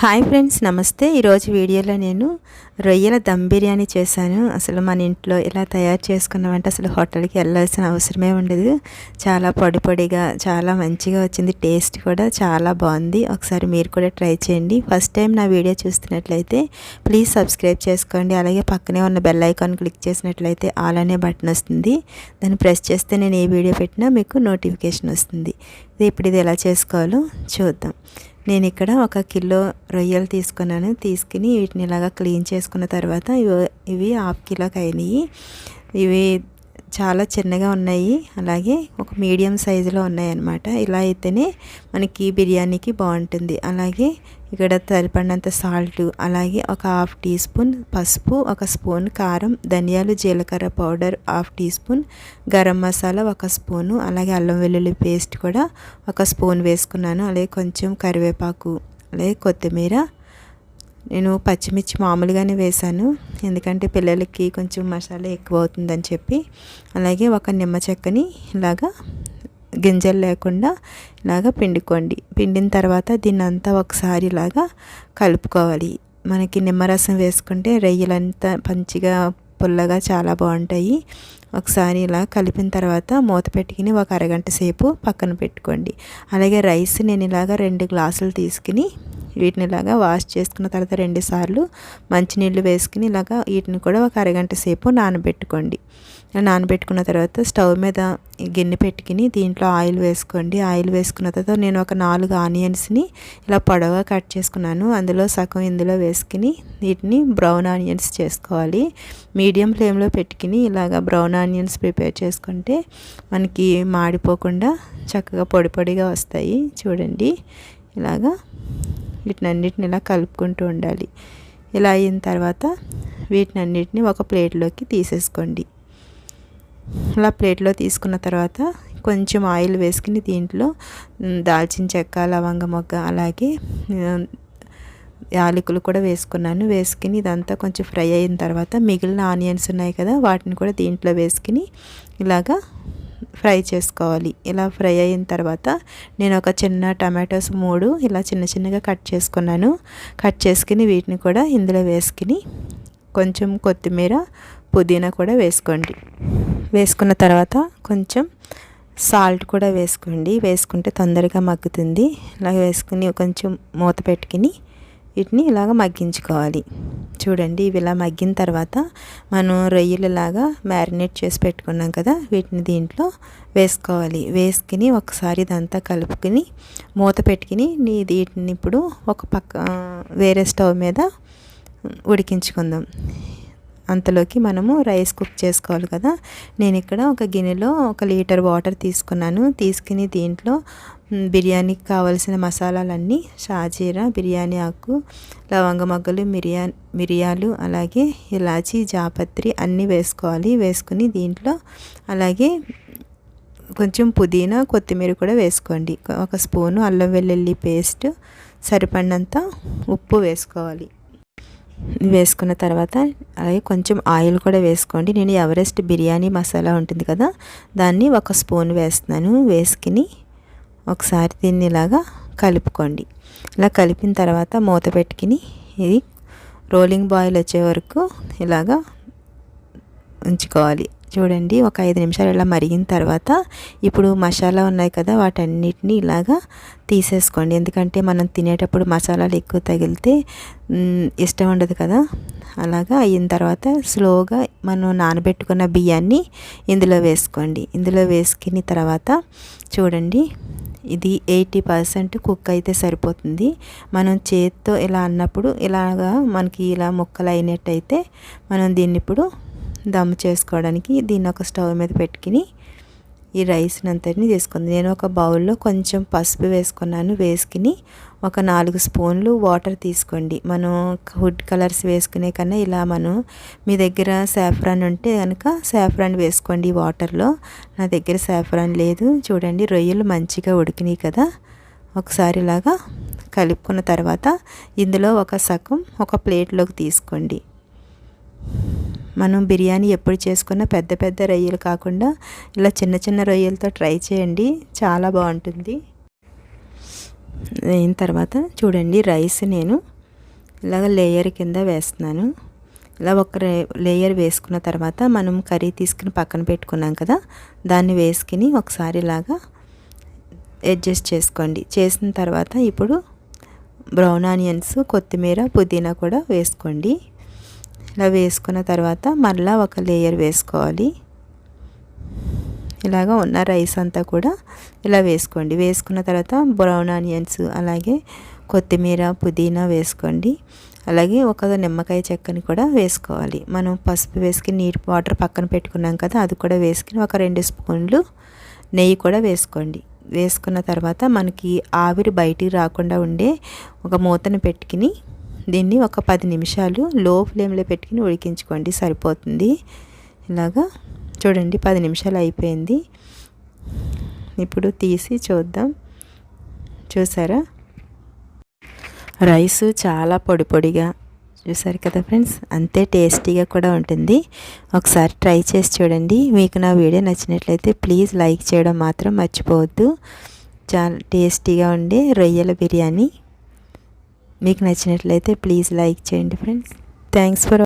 Hi friends, నమస్తే. ఈరోజు వీడియోలో నేను రొయ్యల దమ్ బిర్యానీ చేశాను. అసలు మన ఇంట్లో ఇలా తయారు చేసుకున్నామంటే అసలు హోటల్కి వెళ్ళాల్సిన అవసరమే ఉండదు. చాలా పొడి పొడిగా చాలా మంచిగా వచ్చింది. టేస్ట్ కూడా చాలా బాగుంది. ఒకసారి మీరు కూడా ట్రై చేయండి. ఫస్ట్ టైం నా వీడియో చూస్తున్నట్లయితే ప్లీజ్ సబ్స్క్రైబ్ చేసుకోండి. అలాగే పక్కనే ఉన్న బెల్ ఐకాన్ క్లిక్ చేసినట్లయితే ఆల్ అనే బటన్ వస్తుంది. దాన్ని ప్రెస్ చేస్తే నేను ఏ వీడియో పెట్టినా మీకు నోటిఫికేషన్ వస్తుంది. ఇప్పుడు ఇది ఎలా చేసుకోవాలో చూద్దాం. నేను ఇక్కడ 1 కిలో రొయ్యలు తీసుకున్నాను. తీసుకుని వీటిని ఇలాగా క్లీన్ చేసుకున్న తర్వాత ఇవి 1/2 కిలోకి అయినాయి. ఇవి చాలా చిన్నగా ఉన్నాయి. అలాగే ఒక మీడియం సైజులో ఉన్నాయి అన్నమాట. ఇలా అయితేనే మనకి బిర్యానీకి బాగుంటుంది. అలాగే ఇక్కడ సరిపడినంత సాల్ట్, అలాగే ఒక 1/2 టీ స్పూన్ పసుపు, 1 స్పూన్ కారం, ధనియాలు జీలకర్ర powder 1/2 teaspoon, garam masala 1 spoon, అలాగే అల్లం వెల్లుల్లి పేస్ట్ కూడా 1 స్పూన్ వేసుకున్నాను. అలాగే కొంచెం కరివేపాకు, అలాగే కొత్తిమీర. నేను పచ్చిమిర్చి మామూలుగానే వేశాను, ఎందుకంటే పిల్లలకి కొంచెం మసాలా ఎక్కువ అవుతుందని చెప్పి. అలాగే 1 నిమ్మ చెక్కని ఇలాగా గింజలు లేకుండా ఇలాగా పిండుకోండి. పిండిన తర్వాత దీన్ని అంతా ఒకసారి ఇలాగా కలుపుకోవాలి. మనకి నిమ్మరసం వేసుకుంటే రొయ్యలంతా మంచిగా పుల్లగా చాలా బాగుంటాయి. ఒకసారి ఇలా కలిపిన తర్వాత మూత పెట్టుకుని 1 అరగంట సేపు పక్కన పెట్టుకోండి. అలాగే రైస్ నేను ఇలాగా 2 గ్లాసులు తీసుకుని వీటిని ఇలాగా వాష్ చేసుకున్న తర్వాత 2 సార్లు మంచినీళ్ళు వేసుకుని ఇలాగా వీటిని కూడా 1 అరగంట సేపు నానబెట్టుకోండి. నానబెట్టుకున్న తర్వాత స్టవ్ మీద గిన్నె పెట్టుకుని దీంట్లో ఆయిల్ వేసుకోండి. ఆయిల్ వేసుకున్న తర్వాత నేను ఒక 4 ఆనియన్స్ని ఇలా పొడవుగా కట్ చేసుకున్నాను. అందులో సగం ఇందులో వేసుకుని వీటిని బ్రౌన్ ఆనియన్స్ చేసుకోవాలి. మీడియం ఫ్లేమ్లో పెట్టుకుని ఇలాగ బ్రౌన్ ఆనియన్స్ ప్రిపేర్ చేసుకుంటే మనకి మాడిపోకుండా చక్కగా పొడి పొడిగా వస్తాయి. చూడండి, ఇలాగా వీటినన్నిటిని ఇలా కలుపుకుంటూ ఉండాలి. ఇలా అయిన తర్వాత వీటినన్నిటిని ఒక ప్లేట్లోకి తీసేసుకోండి. ఇలా ప్లేట్లో తీసుకున్న తర్వాత కొంచెం ఆయిల్ వేసుకుని దీంట్లో దాల్చిన చెక్క, లవంగ మొగ్గ, అలాగే యాలకులు కూడా వేసుకున్నాను. వేసుకుని ఇదంతా కొంచెం ఫ్రై అయిన తర్వాత మిగిలిన ఆనియన్స్ ఉన్నాయి కదా, వాటిని కూడా దీంట్లో వేసుకుని ఇలాగా ఫ్రై చేసుకోవాలి. ఇలా ఫ్రై అయిన తర్వాత నేను ఒక చిన్న టమాటోస్ 3 ఇలా చిన్న చిన్నగా కట్ చేసుకున్నాను. కట్ చేసుకుని వీటిని కూడా ఇందులో వేసుకుని కొంచెం కొత్తిమీర, పుదీనా కూడా వేసుకోండి. వేసుకున్న తర్వాత కొంచెం సాల్ట్ కూడా వేసుకోండి. వేసుకుంటే తొందరగా మగ్గుతుంది. ఇలా వేసుకుని కొంచెం మూత పెట్టుకుని వీటిని ఇలాగ మగ్గించుకోవాలి. చూడండి, ఇవి ఇలా మగ్గిన తర్వాత మనం రొయ్యలలాగా మ్యారినేట్ చేసి పెట్టుకున్నాం కదా, వీటిని దీంట్లో వేసుకోవాలి. వేసుకుని ఒకసారి ఇదంతా కలుపుకుని మూత పెట్టుకుని వీటిని ఇప్పుడు ఒక పక్క వేరే స్టవ్ మీద ఉడికించుకుందాం. అంతలోకి మనము రైస్ కుక్ చేసుకోవాలి కదా. నేను ఇక్కడ ఒక గిన్నెలో 1 లీటర్ వాటర్ తీసుకున్నాను. తీసుకుని దీంట్లో బిర్యానీకి కావలసిన మసాలాలన్నీ షాజీరా, బిర్యానీ ఆకు, లవంగ మొగ్గలు, మిరియాలు, అలాగే ఇలాచీ, జాపత్రి అన్నీ వేసుకోవాలి. వేసుకుని దీంట్లో అలాగే కొంచెం పుదీనా, కొత్తిమీర కూడా వేసుకోండి. 1 స్పూను అల్లం వెల్లుల్లి పేస్ట్, సరిపడినంత ఉప్పు వేసుకోవాలి. వేసుకున్న తర్వాత అలాగే కొంచెం ఆయిల్ కూడా వేసుకోండి. నేను ఎవరెస్ట్ బిర్యానీ మసాలా ఉంటుంది కదా, దాన్ని 1 స్పూన్ వేస్తున్నాను. వేసుకుని ఒకసారి దీన్ని ఇలాగా కలుపుకోండి. ఇలా కలిపిన తర్వాత మూత పెట్టుకుని ఇది రోలింగ్ బాయిల్ వచ్చే వరకు ఇలాగా ఉంచుకోవాలి. చూడండి, ఒక 5 నిమిషాలు ఇలా మరిగిన తర్వాత ఇప్పుడు మసాలా ఉన్నాయి కదా, వాటన్నిటిని ఇలాగా తీసేసుకోండి. ఎందుకంటే మనం తినేటప్పుడు మసాలాలు ఎక్కువ తగిలితే ఇష్టం ఉండదు కదా. అలాగా అయిన తర్వాత స్లోగా మనం నానబెట్టుకున్న బియ్యాన్ని ఇందులో వేసుకోండి. ఇందులో వేసుకున్న తర్వాత చూడండి, ఇది 80% కుక్ అయితే సరిపోతుంది. మనం చేత్తో ఇలా అన్నప్పుడు ఇలాగా మనకి ఇలా ముక్కలు అయినట్టయితే మనం దీన్ని ఇప్పుడు దమ్ చేసుకోవడానికి దీన్ని ఒక స్టవ్ మీద పెట్టుకుని ఈ రైస్ని అంతటిని తీసుకుంది. నేను ఒక బౌల్లో కొంచెం పసుపు వేసుకున్నాను. వేసుకుని ఒక 4 స్పూన్లు వాటర్ తీసుకోండి. మనం ఫుడ్ కలర్స్ వేసుకునే కన్నా ఇలా మీ దగ్గర సాఫ్రాన్ ఉంటే కనుక సాఫ్రాన్ వేసుకోండి వాటర్లో. నా దగ్గర సాఫ్రాన్ లేదు. చూడండి, రొయ్యలు మంచిగా ఉడికినాయి కదా. ఒకసారి ఇలాగా కలుపుకున్న తర్వాత ఇందులో ఒక ప్లేట్లోకి తీసుకోండి. మనం బిర్యానీ ఎప్పుడు చేసుకున్నా పెద్ద పెద్ద రొయ్యలు కాకుండా ఇలా చిన్న చిన్న రొయ్యలతో ట్రై చేయండి, చాలా బాగుంటుంది. అయిన తర్వాత చూడండి రైస్ నేను ఇలాగ లేయర్ కింద వేస్తున్నాను. ఇలా ఒక లేయర్ వేసుకున్న తర్వాత మనం కర్రీ తీసుకుని పక్కన పెట్టుకున్నాం కదా, దాన్ని వేసుకుని ఒకసారి ఇలాగా అడ్జస్ట్ చేసుకోండి. చేసిన తర్వాత ఇప్పుడు బ్రౌన్ ఆనియన్స్, కొత్తిమీర, పుదీనా కూడా వేసుకోండి. ఇలా వేసుకున్న తర్వాత మళ్ళీ ఒక లేయర్ వేసుకోవాలి. ఇలాగా ఉన్న రైస్ అంతా కూడా ఇలా వేసుకోండి. వేసుకున్న తర్వాత బ్రౌన్ ఆనియన్స్ అలాగే కొత్తిమీర, పుదీనా వేసుకోండి. అలాగే ఒక నిమ్మకాయ చెక్కని కూడా వేసుకోవాలి. మనం పసుపు వేసుకుని వాటర్ పక్కన పెట్టుకున్నాం కదా, అది కూడా వేసుకుని ఒక 2 స్పూన్లు నెయ్యి కూడా వేసుకోండి. వేసుకున్న తర్వాత మనకి ఆవిరి బయటికి రాకుండా ఉండే ఒక మూతను పెట్టుకుని దీన్ని ఒక 10 నిమిషాలు లో ఫ్లేమ్లో పెట్టుకుని ఉడికించుకోండి, సరిపోతుంది. ఇలాగా చూడండి 10 నిమిషాలు అయిపోయింది. ఇప్పుడు తీసి చూద్దాం. చూసారా, రైస్ చాలా పొడి పొడిగా చూసారు కదా ఫ్రెండ్స్, అంతే టేస్టీగా కూడా ఉంటుంది. ఒకసారి ట్రై చేసి చూడండి. మీకు నా వీడియో నచ్చినట్లయితే ప్లీజ్ లైక్ చేయడం మాత్రం మర్చిపోవద్దు. చాలా టేస్టీగా ఉండే రొయ్యల బిర్యానీ మీకు నచ్చినట్లయితే ప్లీజ్ లైక్ చేయండి ఫ్రెండ్స్. Thanks for